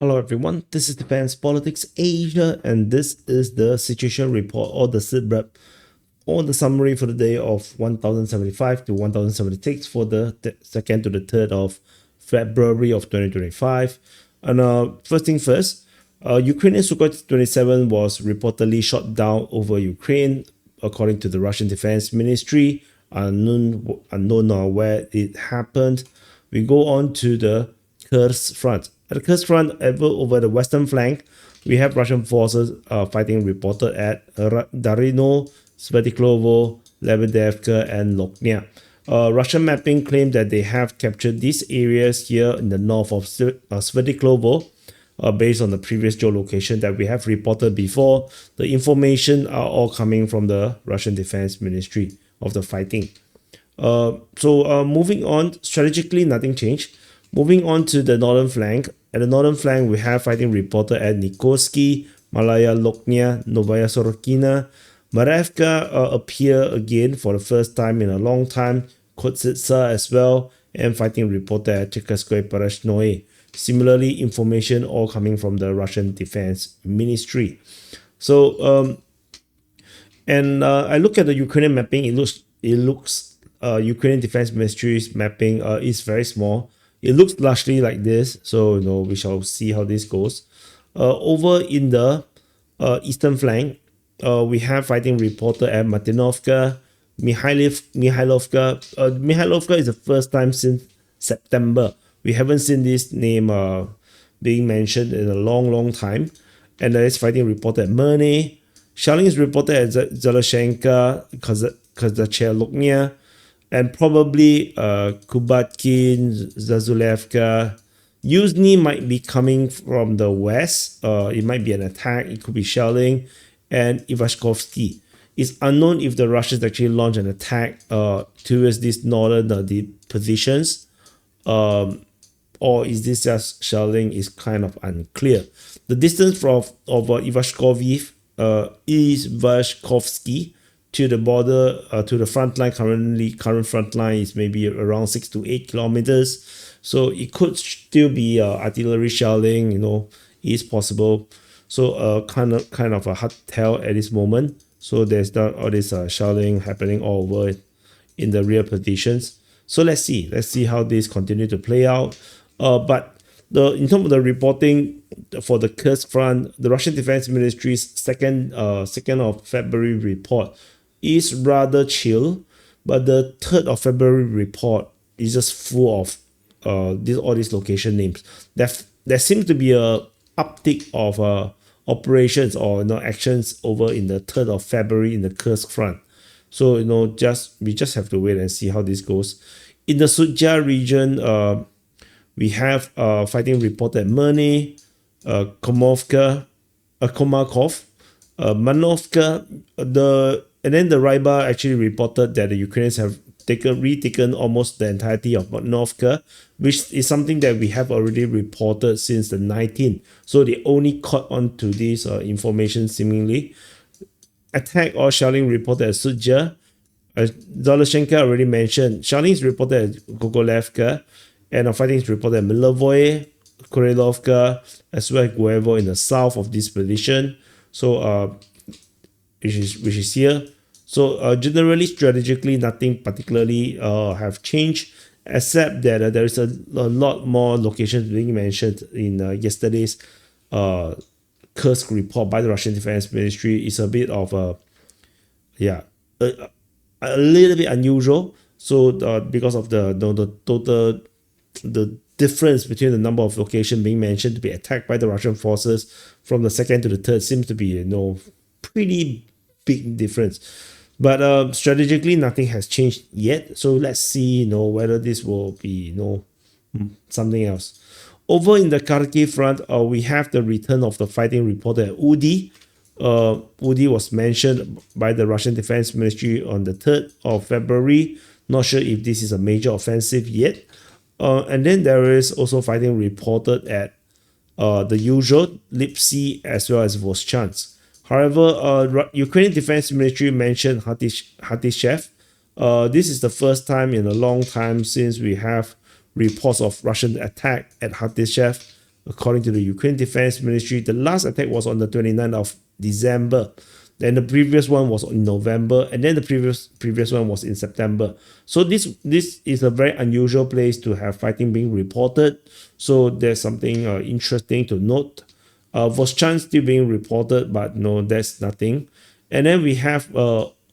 Hello everyone, this is Defense Politics Asia and this is the situation report or the SITREP or the summary for the day of 1075 to 1076 for the 2nd to the 3rd of February of 2025. And first thing first, Ukrainian Su-27 was reportedly shot down over Ukraine according to the Russian Defense Ministry. Unknown where it happened. We go on to the Kursk front. At the Kursk front, over the western flank, we have Russian forces fighting reported at Darino, Svetiklovo, Lebedevka, and Loknia. Russian mapping claimed that they have captured these areas here in the north of Svetiklovo, based on the previous geolocation that we have reported before. The information are all coming from the Russian Defense Ministry of the fighting. Moving on, strategically nothing changed. Moving on to the northern flank. At the northern flank, we have fighting reported at Nikorsky, Malaya Loknia, Novaya Sorokina. Marevka appear again for the first time in a long time. Kotsitsa as well, and fighting reported at Cherkasskoye Parashnoye. Similarly, information all coming from the Russian Defense Ministry. I look at the Ukrainian mapping. It looks Ukrainian Defense Ministry's mapping is very small. It looks largely like this, so we shall see how this goes. Over in the eastern flank, we have fighting reported at Martinovka, Mihailovka. Mihailovka is the first time since September. We haven't seen this name being mentioned in a long time. And there is fighting reported at Merne. Shelling is reported at Zeloshenka, Kazachel, and probably Kubatkin, Zazulevka. Yuzhny might be coming from the west. It might be an attack. It could be shelling. And Ivashkovsky. It's unknown if the Russians actually launch an attack towards these northern positions. Or is this just shelling is kind of unclear. The distance from Ivashkovsky to the border, to the front line, current front line is maybe around 6 to 8 kilometers. So it could still be artillery shelling, is possible. So kind of a hard tell at this moment. So there's all this shelling happening all over in the rear positions. So let's see how this continue to play out. But in terms of the reporting for the Kursk front, the Russian Defense Ministry's 2nd of February report is rather chill, but the 3rd of February report is just full of all these location names. There seems to be a uptick of operations or actions over in the 3rd of February in the Kursk front. So we just have to wait and see how this goes. In the Sudzha region, we have fighting reported at Merne, Komarkov, Manovka, and then the Ryba actually reported that the Ukrainians have retaken almost the entirety of Manovka, which is something that we have already reported since the 19th. So they only caught on to this information seemingly. Attack or shelling reported at Sudzha. Zoloshenka already mentioned. Shelling is reported at Gogolevka, and fighting is reported at Milovoye, Kurilovka, as well as Guevo in the south of this position. So which is here. So generally, strategically, nothing particularly have changed, except that there is a lot more locations being mentioned in yesterday's Kursk report by the Russian Defense Ministry. It's a bit of a little bit unusual. So because of the difference between the number of locations being mentioned to be attacked by the Russian forces from the 2nd to the 3rd seems to be pretty big difference. But strategically, nothing has changed yet. So let's see whether this will be something else. Over in the Kharkiv front, we have the return of the fighting reported at Udi. Udi was mentioned by the Russian Defense Ministry on the 3rd of February. Not sure if this is a major offensive yet. And then there is also fighting reported at the usual Lipsy as well as Voschansk. However, Ukrainian Defense Ministry mentioned Hatishev. This is the first time in a long time since we have reports of Russian attack at Hatishev. according to the Ukraine Defense Ministry. The last attack was on the 29th of December. Then the previous one was in November, and then the previous one was in September. So this is a very unusual place to have fighting being reported. So there's something interesting to note. Voschan still being reported, but no, that's nothing. And then we have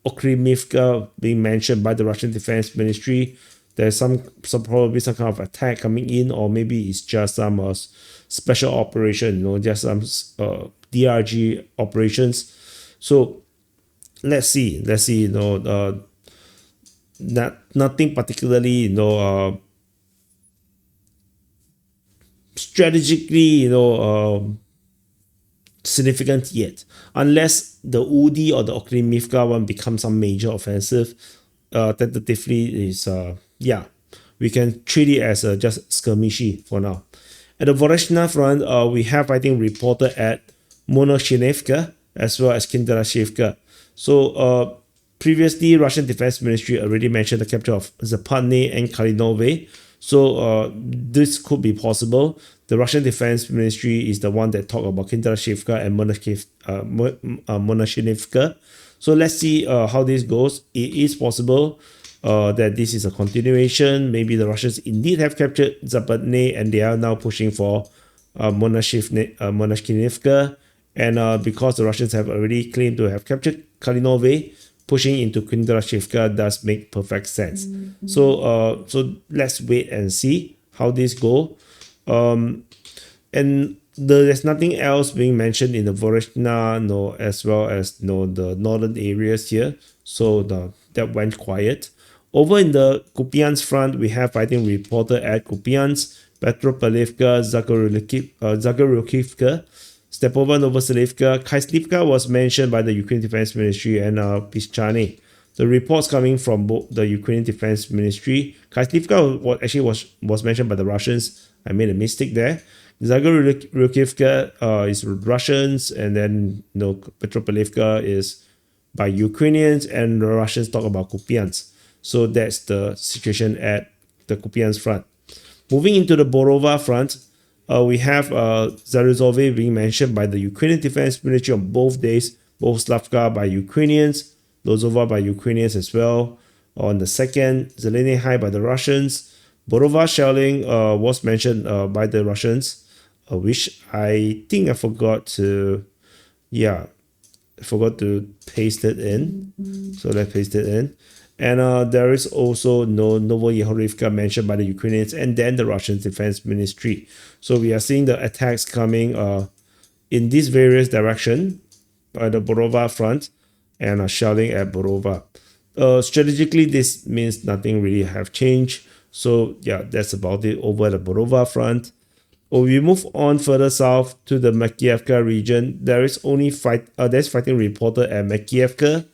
Okremivka being mentioned by the Russian Defense Ministry. There's some probably some kind of attack coming in, or maybe it's just some special operation, just some DRG operations. So let's see, nothing particularly, strategically, significant yet, unless the Udi or the Okremivka one becomes some major offensive. Tentatively is we can treat it as just skirmishy for now. At the Voreshna front, we have, I think, reported at Monashinevka as well as Kinderashevka. So previously, Russian Defense Ministry already mentioned the capture of Zapadne and Kalinove. So this could be possible. The Russian Defense Ministry is the one that talked about Kinderashevka and Monashinevka. So let's see how this goes. It is possible that this is a continuation. Maybe the Russians indeed have captured Zapadne and they are now pushing for Monashinevka. And because the Russians have already claimed to have captured Kalinove, pushing into Kinderashevka does make perfect sense. So let's wait and see how this go. And there's nothing else being mentioned in the Voreshna, as well as the northern areas here. So that went quiet. Over in the Kupiansk front, we have fighting reported at Kupiansk, Petropavlivka, Zagoryukivka, Stepova, Novoselivka. Kaislivka was mentioned by the Ukraine Defense Ministry and Pischane. The reports coming from both the Ukraine Defense Ministry. Kaislivka was mentioned by the Russians. I made a mistake there. Zagoryukivka is Russians, and then Petropavlivka is by Ukrainians, and the Russians talk about Kupiansk. So that's the situation at the Kupiansk front. Moving into the Borova front, we have Zaruzove being mentioned by the Ukrainian Defense Ministry on both days, Bohuslavka by Ukrainians, Lozova by Ukrainians as well. On the second, Zeleny High by the Russians. Borova shelling was mentioned by the Russians, which I think I forgot to paste it in. So let's paste it in. And there is also Novoyehorivka mentioned by the Ukrainians and then the Russian Defense Ministry. So we are seeing the attacks coming in these various directions by the Borova front and shelling at Borova. Strategically, this means nothing really have changed. So yeah, that's about it over the Borova front. We move on further south to the Makiivka region. There is only there's fighting reported at Makiivka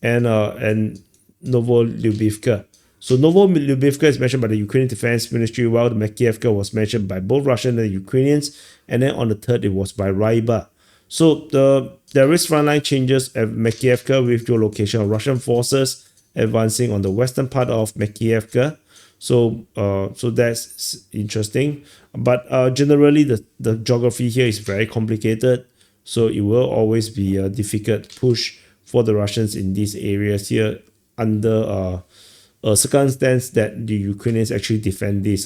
and Novolyubivka. So Novolyubivka is mentioned by the Ukrainian Defense Ministry, while the Makiivka was mentioned by both Russian and Ukrainians, and then on the third it was by Ryba. So there is frontline changes at Makiivka with the location of Russian forces advancing on the western part of Makiivka. So that's interesting. But generally the geography here is very complicated. So it will always be a difficult push for the Russians in these areas here under a circumstance that the Ukrainians actually defend this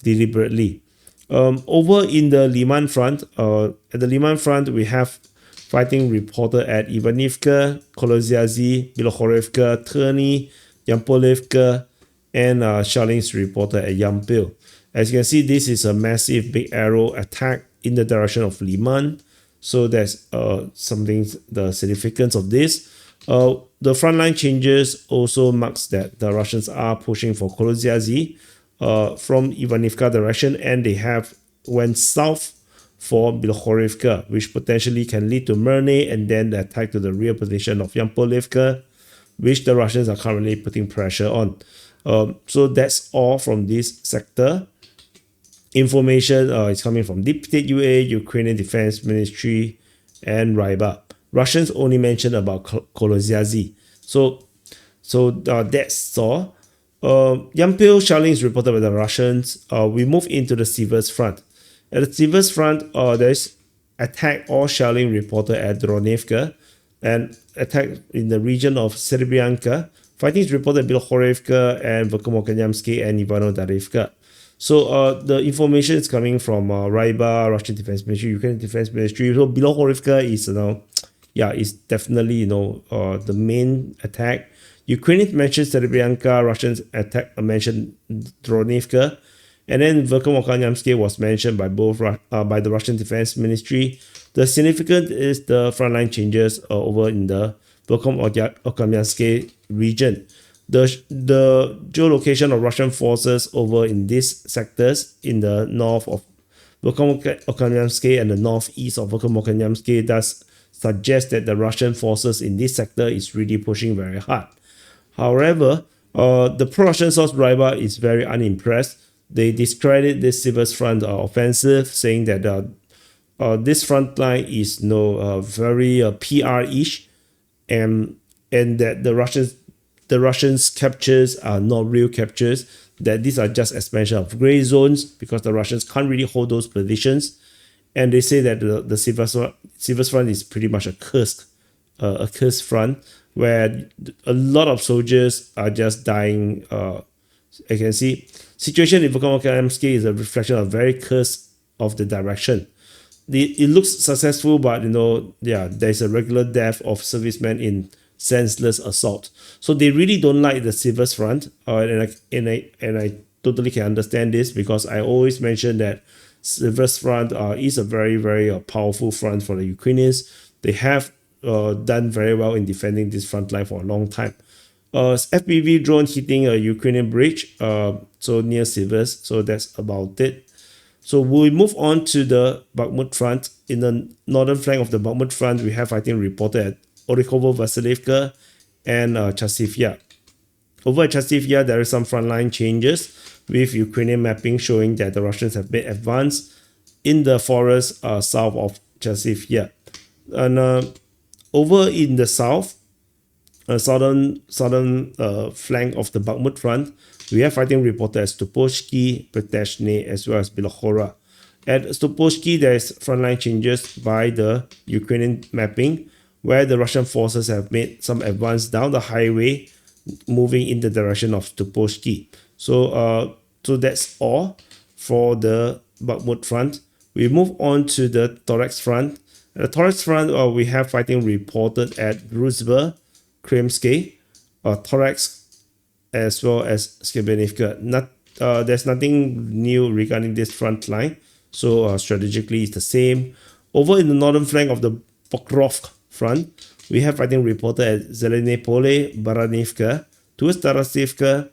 deliberately. Over in the Liman front, at the Liman front, we have fighting reported at Ivanivka, Kolozyazi, Bilohorivka, Terny, Yampolivka, and shellings reported at Yampil. As you can see, this is a massive big arrow attack in the direction of Liman. So that's something, the significance of this. The frontline changes also marks that the Russians are pushing for Kolozyazi from Ivanivka direction, and they have went south for Bilohorivka, which potentially can lead to Myrny and then the attack to the rear position of Yampolivka, which the Russians are currently putting pressure on. So that's all from this sector. Information is coming from Deep State UA, Ukrainian Defense Ministry, and Ryba. Russians only mentioned about Kolozyazi. So that's all. Yampil shelling is reported by the Russians. We move into the Sivers front. At the Sivers front, there's attack or shelling reported at Dronivka and attack in the region of Serbianka. Fighting is reported at Bilohorivka and Verkhovno-Kanyamsky and Ivano-Darivka. So the information is coming from Ryba, Russian Defense Ministry, Ukrainian Defense Ministry. So Bilohorivka is, is definitely, the main attack. Ukrainians mentioned Serbianka, Russians attack mentioned Dronivka, and then Verkhovno-Kanyamsky was mentioned by both by the Russian Defense Ministry. The significant is the frontline changes over in the Verkhovno-Kanyamsky region. The geolocation of Russian forces over in these sectors in the north of Verkhovno-Kanyamsky and the northeast of Verkhovno-Kanyamsky does suggest that the Russian forces in this sector is really pushing very hard. However, the pro-Russian source Ryba is very unimpressed. They discredit this Sivers front offensive, saying that this front line is very PR-ish, and that the Russians captures are not real captures, that these are just expansion of gray zones because the Russians can't really hold those positions. And they say that the Sivers front is pretty much a Kursk front, where a lot of soldiers are just dying. I can see situation in Verkhovno-Kanyamsky is a reflection of very Kursk of the direction. It looks successful, but there's a regular death of servicemen in senseless assault. So they really don't like the Sivers front, and I totally can understand this, because I always mention that Sivers front is a very, very powerful front for the Ukrainians. They have done very well in defending this front line for a long time. FPV drone hitting a Ukrainian bridge, so near Sivers. So that's about it. So we move on to the Bakhmut front. In the northern flank of the Bakhmut front, we have fighting reported at Orikhovo, Vasilivka, and Chasiv. Over at Chasiv, there is some frontline changes with Ukrainian mapping showing that the Russians have made advance in the forest south of Chasiv. And over in the south, southern flank of the Bakhmut front, we have fighting reported at Stupovsky, Preteshny, as well as Bilohora. At Stupovsky, there is frontline changes by the Ukrainian mapping, where the Russian forces have made some advance down the highway, moving in the direction of Stupovsky. So that's all for the Bakhmut front. We move on to the Toretsk front. At the Toretsk front, we have fighting reported at Druzhba, Kremsky, Toretsk, as well as Skibinivka. There's nothing new regarding this front line, so strategically it's the same. Over in the northern flank of the Pokrovsk front, we have fighting reported at Zelene Pole, Baranivka, towards Tarasivka,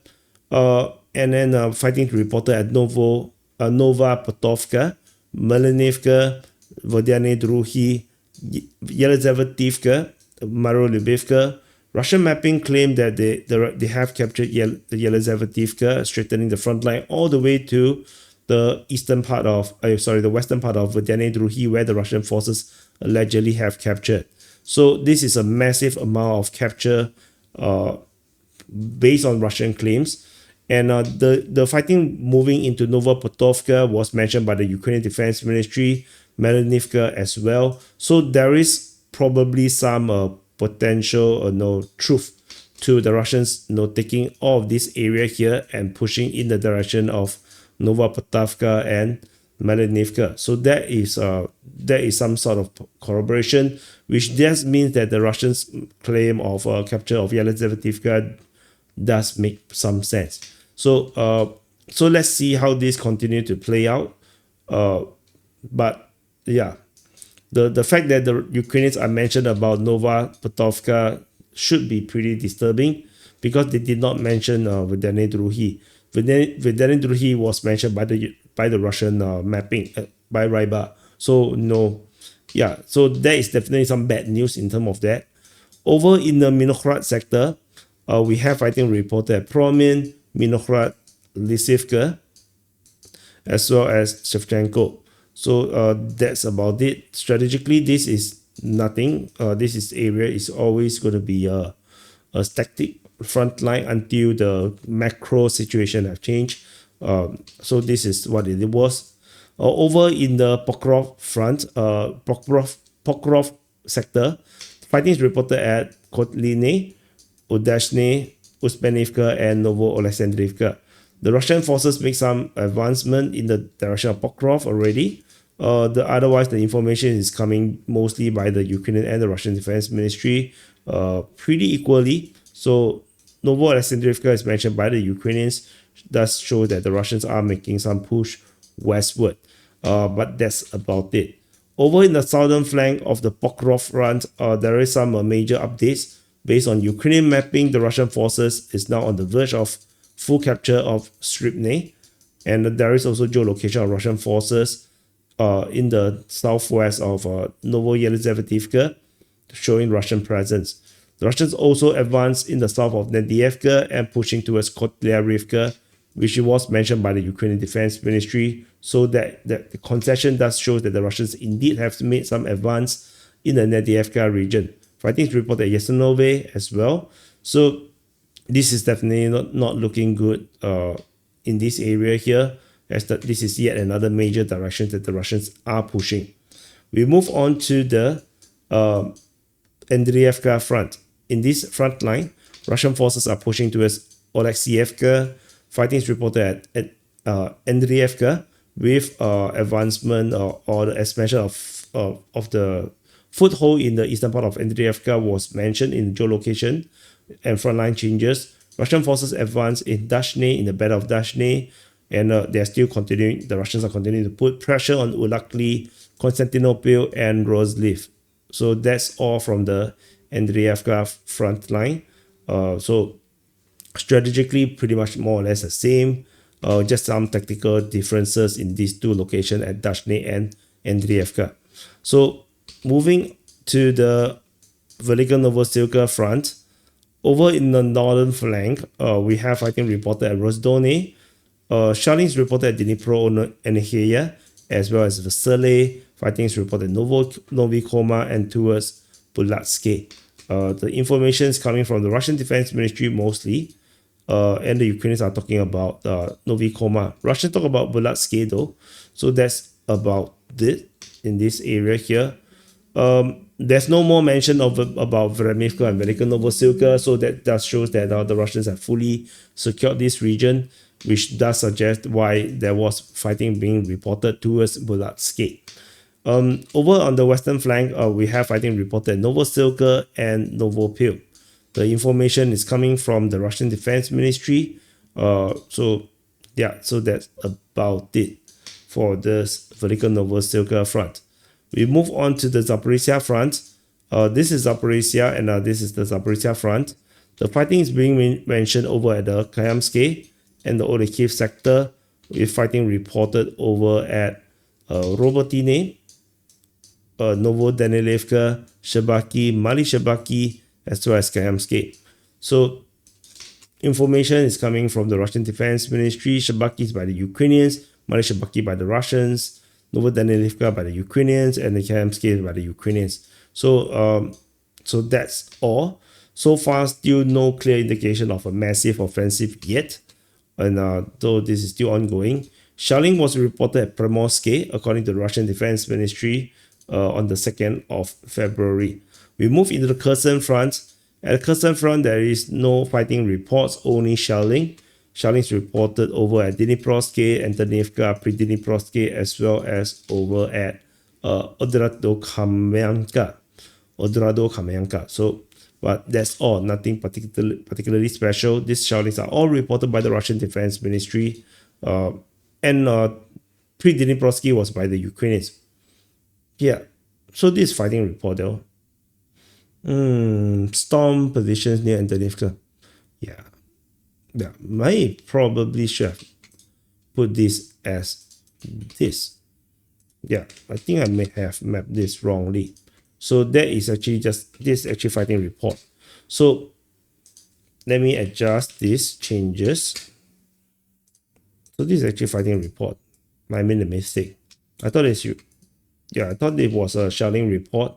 and then fighting reported at Nova Potovka, Melanivka, Vodyane Druhi, Yelizavetivka, Marolubivka. Russian mapping claimed that they have captured Yelizavetivka, straightening the front line all the way to the western part of Vodyane Druhi, where the Russian forces allegedly have captured. So this is a massive amount of capture based on Russian claims. And the fighting moving into Novopotovka was mentioned by the Ukrainian Defense Ministry, Melanivka as well. So there is probably some potential truth to the Russians taking all of this area here and pushing in the direction of Novopotovka and Melanivka. So that is some sort of corroboration, which just means that the Russians' claim of capture of Yelizavetivka does make some sense. So let's see how this continue to play out. But yeah, the fact that the Ukrainians are mentioned about Novopotovka should be pretty disturbing, because they did not mention Vodyane Druhi. Vodyane Druhi was mentioned by the Russian mapping by Ryba. So so there is definitely some bad news in terms of that. Over in the Minokhrad sector, we have fighting reported at Promin, Minokhrad, Lysivka, as well as Shevchenko. So that's about it. Strategically, this is nothing. This area is always going to be a static front line until the macro situation have changed. So this is what it was. Over in the Pokrovsk front, Pokrovsk sector, fighting is reported at Kotline, Udashne, Uspenivka, and Novo-Alexandrivka. The Russian forces make some advancement in the direction of Pokrovsk already. Otherwise, the information is coming mostly by the Ukrainian and the Russian Defense Ministry pretty equally. So Novo-Alexandrivka is mentioned by the Ukrainians, thus show that the Russians are making some push westward. But that's about it. Over in the southern flank of the Pokrovsk front, there is some major updates. Based on Ukrainian mapping, the Russian forces is now on the verge of full capture of Stripne, and there is also geolocation of Russian forces in the southwest of Novo-Yelizaveta, showing Russian presence. The Russians also advanced in the south of Nedievka and pushing towards Kotlyarivka, which was mentioned by the Ukrainian Defense Ministry, so that the concession does show that the Russians indeed have made some advance in the Nedievka region. Fighting is reported at Yasenove as well. So this is definitely not looking good in this area here, as that this is yet another major direction that the Russians are pushing. We move on to the Andriivka front. In this front line, Russian forces are pushing towards Oleksievka. Fighting is reported at Andriivka with advancement or the expansion of the foothold in the eastern part of Andriivka was mentioned in geolocation and frontline changes. Russian forces advance in Dashne, in the Battle of Dashne, and they're still continuing. The Russians are continuing to put pressure on Ulakli, Constantinople, and Rozliv. So that's all from the Andriivka front line. So strategically, pretty much more or less the same. Just some tactical differences in these two locations at Dashne and Andriivka. So moving to the Velika Novosilka front, over in the northern flank, we have fighting reported at Rozdone. Shelling is reported at Dnipro and Heya, as well as Vasile. Fighting is reported at Novi Koma and towards Bulatske. The information is coming from the Russian Defense Ministry mostly, and the Ukrainians are talking about Novi Koma. Russians talk about Bulatske though, so that's about it in this area here. There's no more mention of about Vremivka and Velika Novosilka, so that does shows that the Russians have fully secured this region, which does suggest why there was fighting being reported towards Bulatske. Over on the western flank, we have fighting reported at Novosilka and Novopil. The information is coming from the Russian Defense Ministry. So that's about it for this Velika Novosilka front. We move on to the Zaporizhia front. This is Zaporizhia, and this is the Zaporizhia front. The fighting is being mentioned over at the Kayamsky and the Olekiv sector, with fighting reported over at Robotine, Novodanilivka, Shabaki, Mali Shabaki, as well as Kayamsky. So information is coming from the Russian Defense Ministry. Shabaki is by the Ukrainians, Mali Shabaki by the Russians, Novodanilivka by the Ukrainians, and the Kayamsky by the Ukrainians. So that's all. So far, still no clear indication of a massive offensive yet, and though this is still ongoing. Shelling was reported at Primorske, according to the Russian Defense Ministry, on the 2nd of February. We move into the Kherson front. At the Kherson front, there is no fighting reports, only shelling. Shelling is reported over at Dniprovske and Ternivka, Pridniprovske, as well as over at Odrado-Kamyanka. So, but that's all. Nothing particularly special. These shellings are all reported by the Russian Defense Ministry, and Pridniprovske was by the Ukrainians. Yeah. So this fighting report though. Storm positions near Antonivka. Yeah. I probably should have put this as this. Yeah, I think I may have mapped this wrongly. So that is actually this fighting report. So let me adjust these changes. So this is actually fighting report. I made a mistake. I thought it was a shelling report.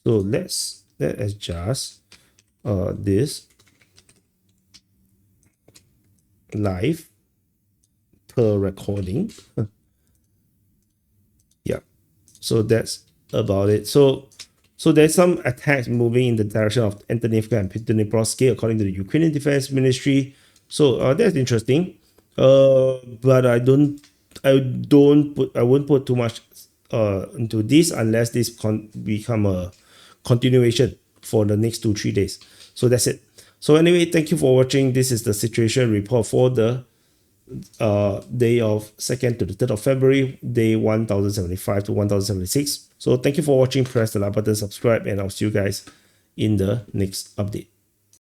So let's adjust this live per recording. So that's about it. So there's some attacks moving in the direction of Antonivka and Pokrovsk, according to the Ukrainian Defense Ministry. So that's interesting. But I won't put too much into this unless this become a continuation for the next 2-3 days. So that's it. So anyway, thank you for watching. This is the situation report for the day of 2nd to the 3rd of February, day 1075 to 1076. So thank you for watching. Press the like button, subscribe, and I'll see you guys in the next update.